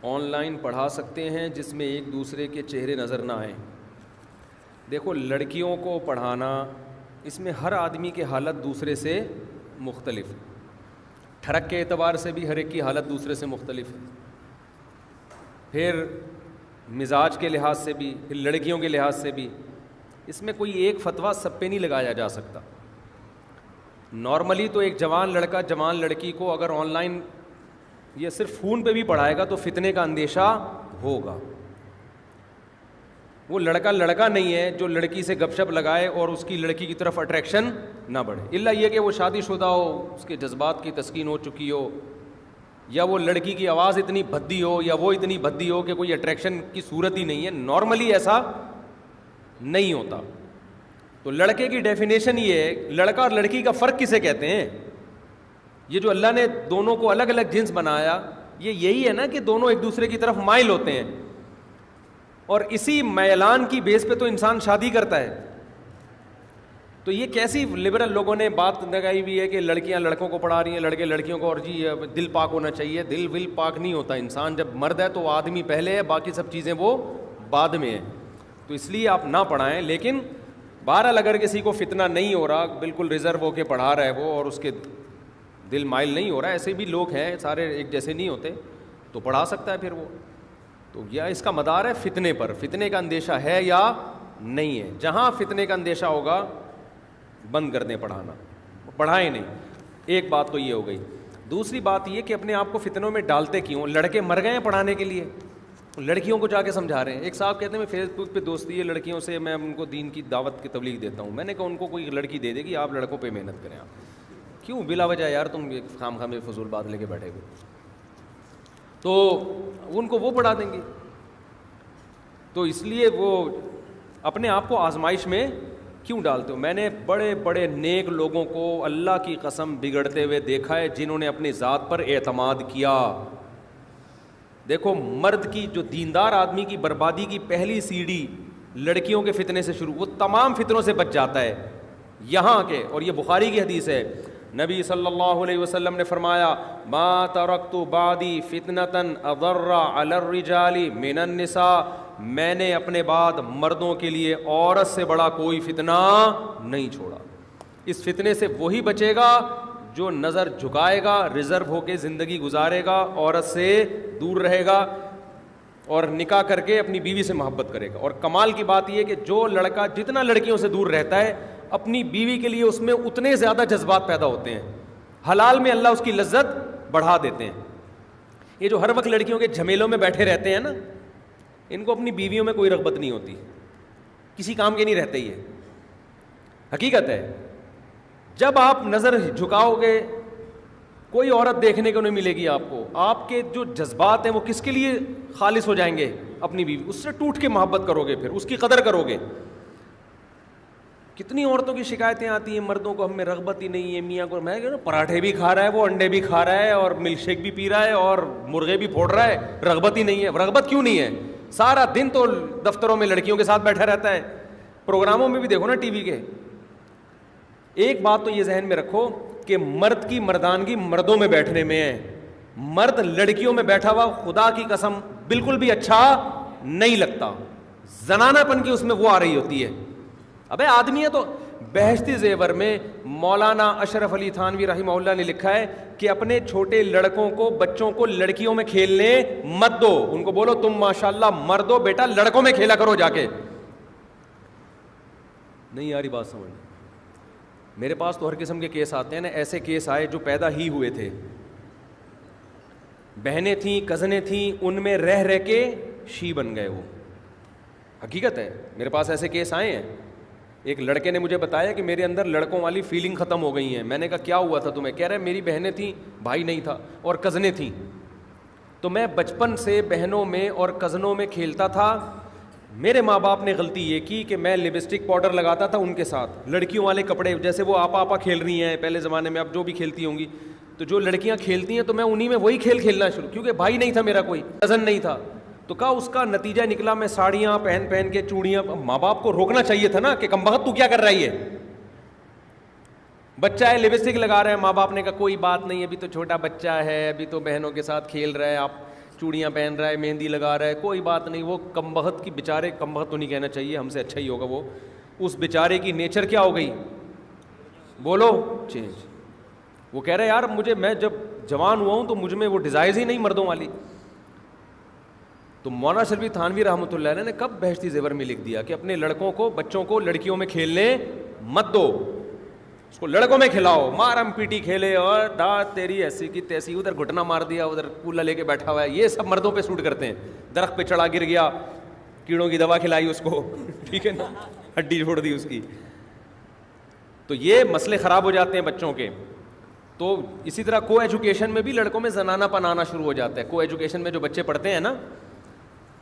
On line پڑھا سکتے ہیں جس میں ایک دوسرے کے چہرے نظر نہ آئیں؟ دیکھو لڑکیوں کو پڑھانا، اس میں ہر آدمی کی حالت دوسرے سے مختلف، ٹھڑک کے اعتبار سے بھی ہر ایک کی حالت دوسرے سے مختلف ہے، پھر مزاج کے لحاظ سے بھی، پھر لڑکیوں کے لحاظ سے بھی، اس میں کوئی ایک فتویٰ سب پہ نہیں لگایا جا سکتا۔ نارملی تو ایک جوان لڑکا جوان لڑکی کو اگر آن لائن یا صرف فون پہ بھی پڑھائے گا تو فتنے کا اندیشہ ہوگا۔ وہ لڑکا لڑکا نہیں ہے جو لڑکی سے گپ شپ لگائے اور اس کی لڑکی کی طرف اٹریکشن نہ بڑھے، الا یہ کہ وہ شادی شدہ ہو، اس کے جذبات کی تسکین ہو چکی ہو، یا وہ لڑکی کی آواز اتنی بھدی ہو یا وہ اتنی بھدی ہو کہ کوئی اٹریکشن کی صورت ہی نہیں ہے۔ نارملی ایسا نہیں ہوتا۔ تو لڑکے کی ڈیفینیشن یہ ہے، لڑکا اور لڑکی کا فرق کسے کہتے ہیں؟ یہ جو اللہ نے دونوں کو الگ الگ جنس بنایا، یہ یہی ہے نا کہ دونوں ایک دوسرے کی طرف مائل ہوتے ہیں، اور اسی میلان کی بیس پہ تو انسان شادی کرتا ہے۔ تو یہ کیسی لبرل لوگوں نے بات لگائی ہوئی ہے کہ لڑکیاں لڑکوں کو پڑھا رہی ہیں، لڑکے لڑکیوں کو، اور جی دل پاک ہونا چاہیے۔ دل ول پاک نہیں ہوتا، انسان جب مرد ہے تو وہ آدمی پہلے ہے، باقی سب چیزیں وہ بعد میں ہیں۔ تو اس لیے آپ نہ پڑھائیں، لیکن بہرحال اگر کسی کو فتنہ نہیں ہو رہا، بالکل ریزرو ہو کے پڑھا رہا ہے وہ، اور اس کے دل مائل نہیں ہو رہا، ایسے بھی لوگ ہیں، سارے ایک جیسے نہیں ہوتے، تو پڑھا سکتا ہے پھر وہ۔ تو یا اس کا مدار ہے فتنے پر، فتنے کا اندیشہ ہے یا نہیں ہے۔ جہاں فتنے کا اندیشہ ہوگا بند کر دیں پڑھانا، پڑھائیں نہیں۔ ایک بات تو یہ ہو گئی۔ دوسری بات یہ کہ اپنے آپ کو فتنوں میں ڈالتے کیوں؟ لڑکے مر گئے ہیں پڑھانے کے لیے، لڑکیوں کو جا کے سمجھا رہے ہیں۔ ایک صاحب کہتے ہیں میں فیس بک پہ دوستی ہے لڑکیوں سے، میں ان کو دین کی دعوت کی تبلیغ دیتا ہوں۔ میں نے کہا ان کو کوئی لڑکی دے دے گی، آپ لڑکوں پہ محنت کریں۔ آپ کیوں بلا وجہ یار تم خام خام فضول بات لے کے بیٹھے ہوئے؟ تو ان کو وہ پڑھا دیں گے۔ تو اس لیے وہ اپنے آپ کو آزمائش میں کیوں ڈالتے ہو؟ میں نے بڑے بڑے نیک لوگوں کو اللہ کی قسم بگڑتے ہوئے دیکھا ہے، جنہوں نے اپنی ذات پر اعتماد کیا۔ دیکھو مرد کی، جو دیندار آدمی کی بربادی کی پہلی سیڑھی لڑکیوں کے فتنے سے شروع، وہ تمام فتنوں سے بچ جاتا ہے یہاں کے۔ اور یہ بخاری کی حدیث ہے، نبی صلی اللہ علیہ وسلم نے فرمایا ما ترکت بعدی فتنةً اضر علی الرجال من النساء، میں نے اپنے بعد مردوں کے لیے عورت سے بڑا کوئی فتنہ نہیں چھوڑا۔ اس فتنے سے وہی بچے گا جو نظر جھکائے گا، ریزرو ہو کے زندگی گزارے گا، عورت سے دور رہے گا اور نکاح کر کے اپنی بیوی سے محبت کرے گا۔ اور کمال کی بات یہ کہ جو لڑکا جتنا لڑکیوں سے دور رہتا ہے، اپنی بیوی کے لیے اس میں اتنے زیادہ جذبات پیدا ہوتے ہیں، حلال میں اللہ اس کی لذت بڑھا دیتے ہیں۔ یہ جو ہر وقت لڑکیوں کے جھمیلوں میں بیٹھے رہتے ہیں نا، ان کو اپنی بیویوں میں کوئی رغبت نہیں ہوتی، کسی کام کے نہیں رہتے، یہ حقیقت ہے۔ جب آپ نظر جھکاؤ گے کوئی عورت دیکھنے کو نہیں ملے گی آپ کو، آپ کے جو جذبات ہیں وہ کس کے لیے خالص ہو جائیں گے؟ اپنی بیوی، اس سے ٹوٹ کے محبت کرو گے، پھر اس کی قدر کرو گے۔ کتنی عورتوں کی شکایتیں آتی ہیں، مردوں کو ہم میں رغبت ہی نہیں ہے، میاں کو، میں کہہ رہا ہوں پراٹھے بھی کھا رہا ہے وہ، انڈے بھی کھا رہا ہے اور ملک شیک بھی پی رہا ہے اور مرغے بھی پھوڑ رہا ہے، رغبت ہی نہیں ہے۔ رغبت کیوں نہیں ہے؟ سارا دن تو دفتروں میں لڑکیوں کے ساتھ بیٹھا رہتا ہے، پروگراموں میں بھی دیکھو نا ٹی وی کے۔ ایک بات تو یہ ذہن میں رکھو کہ مرد کی مردانگی مردوں میں بیٹھنے میں ہے، مرد لڑکیوں میں بیٹھا ہوا خدا کی قسم بالکل بھی اچھا نہیں لگتا، زنانہ پن کی اس میں وہ آ رہی ہوتی ہے۔ ابے آدمی ہے تو بہشتی زیور میں مولانا اشرف علی تھانوی رحمہ اللہ نے لکھا ہے کہ اپنے چھوٹے لڑکوں کو، بچوں کو لڑکیوں میں کھیلنے مت دو، ان کو بولو تم ماشاءاللہ مرد ہو بیٹا، لڑکوں میں کھیلا کرو جا کے۔ نہیں یاری بات سمجھ، میرے پاس تو ہر قسم کے کیس آتے ہیں نا، ایسے کیس آئے جو پیدا ہی ہوئے تھے، بہنیں تھیں، کزنیں تھیں، ان میں رہ رہ کے شی بن گئے وہ، حقیقت ہے، میرے پاس ایسے کیس آئے ہیں۔ ایک لڑکے نے مجھے بتایا کہ میرے اندر لڑکوں والی فیلنگ ختم ہو گئی ہیں۔ میں نے کہا کیا ہوا تھا تمہیں؟ کہہ رہے میری بہنیں تھیں، بھائی نہیں تھا، اور کزنیں تھیں، تو میں بچپن سے بہنوں میں اور کزنوں میں کھیلتا تھا۔ میرے ماں باپ نے غلطی یہ کی کہ میں لپسٹک پاؤڈر لگاتا تھا ان کے ساتھ، لڑکیوں والے کپڑے، جیسے وہ آپا کھیل رہی ہیں پہلے زمانے میں، اب جو بھی کھیلتی ہوں گی، تو جو لڑکیاں کھیلتی ہیں تو میں انہی میں وہی کھیل کھیلنا شروع، کیونکہ بھائی نہیں تھا میرا، کوئی کزن نہیں تھا۔ تو کہا اس کا نتیجہ نکلا میں ساڑیاں پہن کے، چوڑیاں، ماں باپ کو روکنا چاہیے تھا نا کہ کم بخت تو کیا کر رہی ہے، بچہ ہے لپسٹک لگا رہا ہے، ماں باپ نے کہا کوئی بات نہیں، ابھی تو چھوٹا بچہ ہے، ابھی تو بہنوں کے ساتھ کھیل رہا ہے، آپ چوڑیاں پہن رہا ہے, مہندی لگا رہا ہے, کوئی بات نہیں, وہ کم بخت کی بیچارے, کم بخت تو نہیں کہنا چاہیے, ہم سے اچھا ہی ہوگا وہ, اس بیچارے کی نیچر کیا ہو گئی, بولو, چینج. وہ کہہ رہے یار مجھے, میں جب جوان ہوا ہوں تو مجھ میں وہ ڈیزائرز ہی نہیں مردوں والی. تو مولانا شرفی تھانوی رحمۃ اللہ علیہ نے کب بہشتی زیور میں لکھ دیا کہ اپنے لڑکوں کو, بچوں کو لڑکیوں میں کھیلنے مت دو, اس کو لڑکوں میں کھلاؤ. مارم پیٹی کھیلے اور دانت تیری ایسی کی تیسی, ادھر گھٹنا مار دیا, ادھر کولا لے کے بیٹھا ہوا ہے, یہ سب مردوں پہ سوٹ کرتے ہیں. درخت پہ چڑھا گر گیا, کیڑوں کی دوا کھلائی اس کو, ٹھیک ہے نا, ہڈی چھوڑ دی اس کی, تو یہ مسئلے خراب ہو جاتے ہیں بچوں کے. تو اسی طرح کو ایجوکیشن میں بھی لڑکوں میں زنانہ پن آنا شروع ہو جاتا ہے. کو ایجوکیشن میں جو بچے پڑھتے ہیں نا,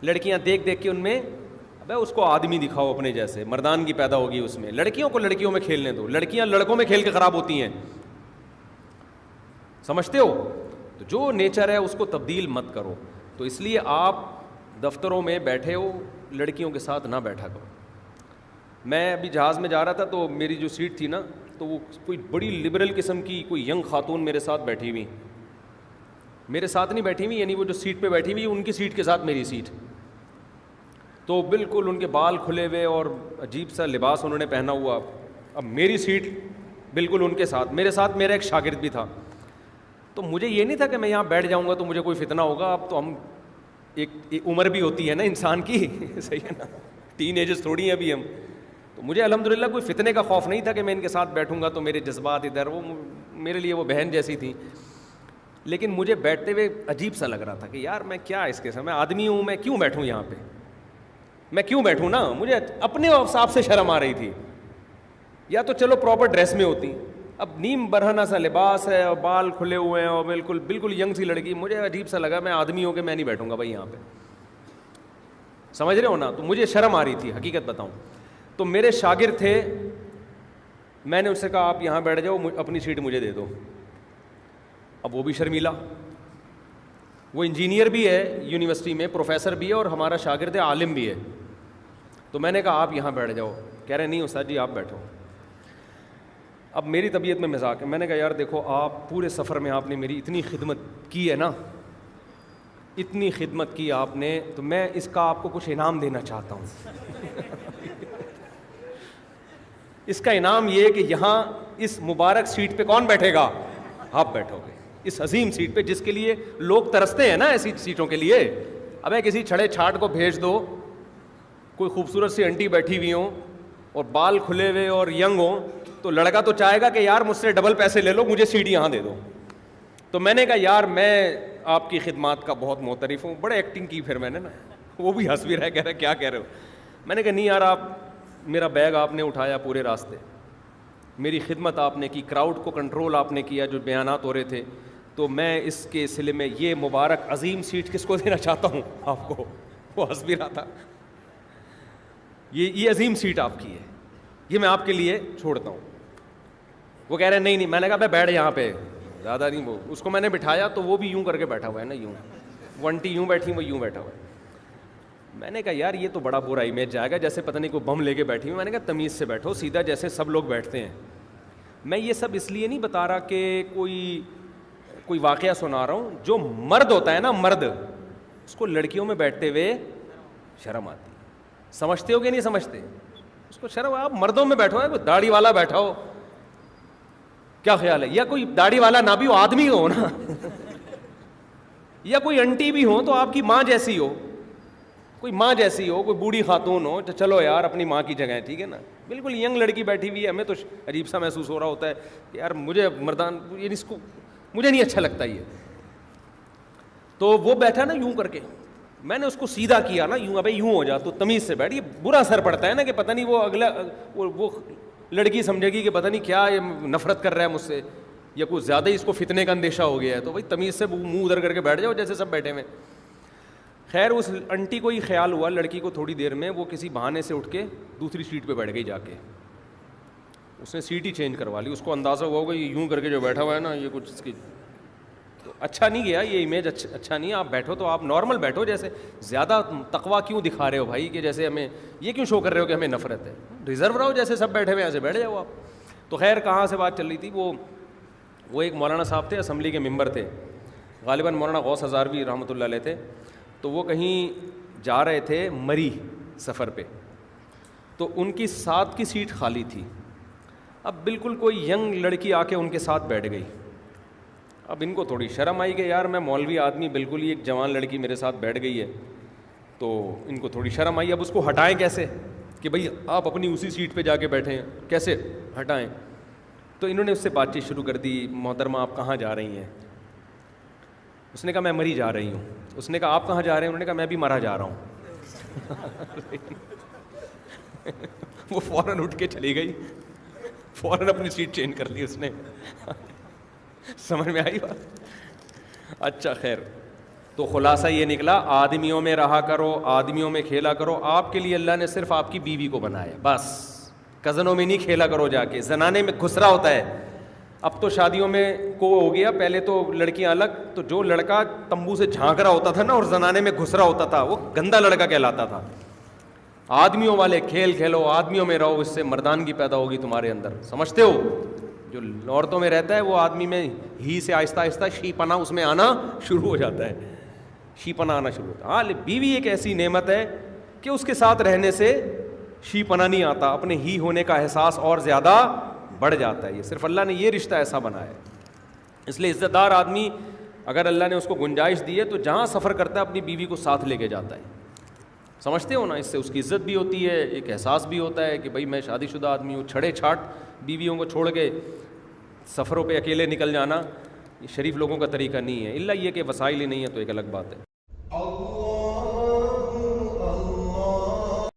لڑکیاں دیکھ دیکھ کے ان میں, ابے اس کو آدمی دکھاؤ اپنے جیسے, مردانگی پیدا ہوگی اس میں. لڑکیوں کو لڑکیوں میں کھیلنے دو, لڑکیاں لڑکوں میں کھیل کے خراب ہوتی ہیں, سمجھتے ہو. تو جو نیچر ہے اس کو تبدیل مت کرو. تو اس لیے آپ دفتروں میں بیٹھے ہو, لڑکیوں کے ساتھ نہ بیٹھا کرو. میں ابھی جہاز میں جا رہا تھا تو میری جو سیٹ تھی نا, تو وہ کوئی بڑی لبرل قسم کی کوئی ینگ خاتون میرے ساتھ بیٹھی ہوئی, میرے ساتھ نہیں بیٹھی ہوئی, یعنی وہ جو سیٹ پہ بیٹھی ہوئی ان کی سیٹ کے ساتھ میری سیٹ. تو بالکل ان کے بال کھلے ہوئے اور عجیب سا لباس انہوں نے پہنا ہوا. اب میری سیٹ بالکل ان کے ساتھ, میرے ساتھ میرا ایک شاگرد بھی تھا. تو مجھے یہ نہیں تھا کہ میں یہاں بیٹھ جاؤں گا تو مجھے کوئی فتنہ ہوگا. اب تو ہم ایک عمر بھی ہوتی ہے نا انسان کی, صحیح ہے نا, ٹین ایجز تھوڑی ہیں ابھی ہم. تو مجھے الحمدللہ کوئی فتنے کا خوف نہیں تھا کہ میں ان کے ساتھ بیٹھوں گا تو میرے جذبات ادھر, وہ میرے لیے وہ بہن جیسی تھی. لیکن مجھے بیٹھتے ہوئے عجیب سا لگ رہا تھا کہ یار میں کیا اس کے ساتھ, میں آدمی ہوں, میں کیوں بیٹھوں یہاں پہ, میں کیوں بیٹھوں نا. مجھے اپنے آپ سے شرم آ رہی تھی. یا تو چلو پراپر ڈریس میں ہوتی, اب نیم برہنہ سا لباس ہے اور بال کھلے ہوئے ہیں اور بالکل بالکل ینگ سی لڑکی, مجھے عجیب سا لگا میں آدمی ہوں کہ میں نہیں بیٹھوں گا بھائی یہاں پہ, سمجھ رہے ہو نا. تو مجھے شرم آ رہی تھی, حقیقت بتاؤں. تو میرے شاگرد تھے, میں نے اس سے کہا آپ یہاں بیٹھ جاؤ, اپنی سیٹ مجھے دے دو. اب وہ بھی شرمیلا, وہ انجینئر بھی ہے یونیورسٹی میں, پروفیسر بھی ہے اور ہمارا شاگرد ہے, عالم بھی ہے. تو میں نے کہا آپ یہاں بیٹھ جاؤ. کہہ رہے نہیں استاد جی آپ بیٹھو. اب میری طبیعت میں مذاق ہے, میں نے کہا یار دیکھو آپ پورے سفر میں آپ نے میری اتنی خدمت کی ہے نا, اتنی خدمت کی آپ نے, تو میں اس کا آپ کو کچھ انعام دینا چاہتا ہوں. اس کا انعام یہ کہ یہاں اس مبارک سیٹ پہ کون بیٹھے گا, آپ بیٹھو گے اس عظیم سیٹ پہ, جس کے لیے لوگ ترستے ہیں نا ایسی سیٹوں کے لیے. ابے کسی چھڑے چھاٹ کو بھیج دو, کوئی خوبصورت سی انٹی بیٹھی ہوئی ہوں اور بال کھلے ہوئے اور ینگ ہوں, تو لڑکا تو چاہے گا کہ یار مجھ سے ڈبل پیسے لے لو, مجھے سیٹ یہاں دے دو. تو میں نے کہا یار میں آپ کی خدمات کا بہت معترف ہوں. بڑے ایکٹنگ کی پھر میں نے نا, وہ بھی ہنس بھی رہا, کہہ رہا کیا کہہ رہے ہو. میں نے کہا نہیں یار, آپ میرا بیگ آپ نے اٹھایا پورے راستے, میری خدمت آپ نے کی, کراؤڈ کو کنٹرول آپ نے کیا جو بیانات ہو رہے تھے, تو میں اس کے سلسلے میں یہ مبارک عظیم سیٹ کس کو دینا چاہتا ہوں آپ کو. وہ ہنس بھی رہا تھا. یہ عظیم سیٹ آپ کی ہے, یہ میں آپ کے لیے چھوڑتا ہوں. وہ کہہ رہے نہیں نہیں. میں نے کہا میں بیٹھ یہاں پہ, زیادہ نہیں. وہ اس کو میں نے بٹھایا تو وہ بھی یوں کر کے بیٹھا ہوا ہے نا, یوں ونٹی یوں بیٹھی, وہ یوں بیٹھا ہوا ہے. میں نے کہا یار یہ تو بڑا برا امیج جائے گا, جیسے پتہ نہیں کوئی بم لے کے بیٹھی ہوئی. میں نے کہا تمیز سے بیٹھو سیدھا, جیسے سب لوگ بیٹھتے ہیں. میں یہ سب اس لیے نہیں بتا رہا کہ کوئی واقعہ سنا رہا ہوں. جو مرد ہوتا ہے نا, مرد, اس کو لڑکیوں میں بیٹھتے ہوئے شرم آتی ہے. سمجھتے ہو کہ نہیں سمجھتے, اس کو شرم. آپ مردوں میں بیٹھو, ہے کوئی داڑھی والا بیٹھا ہو, کیا خیال ہے, یا کوئی داڑھی والا نہ بھی ہو, آدمی ہو نا, یا کوئی انٹی بھی ہو تو آپ کی ماں جیسی ہو, کوئی ماں جیسی ہو, کوئی بوڑھی خاتون ہو, تو چلو یار اپنی ماں کی جگہ ہے, ٹھیک ہے نا. بالکل ینگ لڑکی بیٹھی ہوئی ہے, ہمیں تو عجیب سا محسوس ہو رہا ہوتا ہے کہ یار مجھے مردان, یہ اس کو مجھے نہیں اچھا لگتا یہ. تو وہ بیٹھا نا یوں کر کے, میں نے اس کو سیدھا کیا نا, یوں, ابے یوں ہو جا, تو تمیز سے بیٹھ. یہ برا اثر پڑتا ہے نا کہ پتہ نہیں وہ اگلا وہ لڑکی سمجھے گی کہ پتہ نہیں کیا یہ نفرت کر رہا ہے مجھ سے, یا کچھ زیادہ ہی اس کو فتنے کا اندیشہ ہو گیا ہے. تو بھائی تمیز سے منہ ادھر کر کے بیٹھ جاؤ جیسے سب بیٹھے ہوئے. خیر اس انٹی کو ہی خیال ہوا, لڑکی کو تھوڑی دیر میں وہ کسی بہانے سے اٹھ کے دوسری سیٹ پہ بیٹھ گئی جا کے. اس نے سیٹ ہی چینج کروا لی. اس کو اندازہ ہوا ہوگا یہ یوں کر کے جو بیٹھا ہوا ہے نا, یہ کچھ اس کی تو اچھا نہیں گیا, یہ امیج اچھا نہیں ہے. آپ بیٹھو تو آپ نارمل بیٹھو, جیسے زیادہ تقویٰ کیوں دکھا رہے ہو بھائی, کہ جیسے ہمیں یہ کیوں شو کر رہے ہو کہ ہمیں نفرت ہے. ریزرو رہو, جیسے سب بیٹھے ہوئے ایسے بیٹھ جاؤ آپ. تو خیر کہاں سے بات چل رہی تھی, وہ ایک مولانا صاحب تھے, اسمبلی کے ممبر تھے, غالباً مولانا غوث ہزاروی رحمۃ اللہ علیہ تھے. تو وہ کہیں جا رہے تھے مری سفر پہ, تو ان کی ساتھ کی سیٹ خالی تھی. اب بالکل کوئی ینگ لڑکی آ کے ان کے ساتھ بیٹھ گئی. اب ان کو تھوڑی شرم آئی کہ یار میں مولوی آدمی, بالکل ہی ایک جوان لڑکی میرے ساتھ بیٹھ گئی ہے. تو ان کو تھوڑی شرم آئی, اب اس کو ہٹائیں کیسے کہ بھئی آپ اپنی اسی سیٹ پہ جا کے بیٹھیں, کیسے ہٹائیں. تو انہوں نے اس سے بات چیت شروع کر دی, محترمہ آپ کہاں جا رہی ہیں؟ اس نے کہا میں مری جا رہی ہوں. اس نے کہا آپ کہاں جا رہے ہیں؟ انہوں نے کہا میں بھی مرا جا رہا ہوں. وہ فوراً اٹھ کے چلی گئی, فوراً اپنی سیٹ چینج کر لی اس نے. سمجھ میں آئی بات؟ اچھا خیر, تو خلاصہ یہ نکلا, آدمیوں میں رہا کرو, آدمیوں میں کھیلا کرو. آپ کے لیے اللہ نے صرف آپ کی بیوی کو بنایا, بس. کزنوں میں نہیں کھیلا کرو جا کے, زنانے میں گھسرا ہوتا ہے. اب تو شادیوں میں کو ہو گیا, پہلے تو لڑکیاں الگ, تو جو لڑکا تمبو سے جھانک رہا ہوتا تھا نا اور زنانے میں گھسرا ہوتا تھا, وہ گندا لڑکا کہلاتا تھا. آدمیوں والے کھیل کھیلو, آدمیوں میں رہو, اس سے مردانگی پیدا ہوگی تمہارے اندر, سمجھتے ہو؟ جو عورتوں میں رہتا ہے وہ آدمی میں ہی سے آہستہ آہستہ شی پنا اس میں آنا شروع ہو جاتا ہے, شی پنا آنا شروع ہوتا ہے. ہاں, بیوی ایک ایسی نعمت ہے کہ اس کے ساتھ رہنے سے شی پنا نہیں آتا, اپنے ہی ہونے کا احساس اور زیادہ بڑھ جاتا ہے. یہ صرف اللہ نے یہ رشتہ ایسا بنایا ہے. اس لیے عزت دار آدمی اگر اللہ نے اس کو گنجائش دی ہے تو جہاں سفر کرتا ہے اپنی بیوی کو ساتھ لے کے جاتا ہے. سمجھتے ہو نا؟ اس سے اس کی عزت بھی ہوتی ہے, ایک احساس بھی ہوتا ہے کہ بھائی میں شادی شدہ آدمی ہوں. چھڑے چھاٹ بیویوں کو چھوڑ کے سفروں پہ اکیلے نکل جانا یہ شریف لوگوں کا طریقہ نہیں ہے, الا یہ کہ وسائل ہی نہیں ہے تو ایک الگ بات ہے.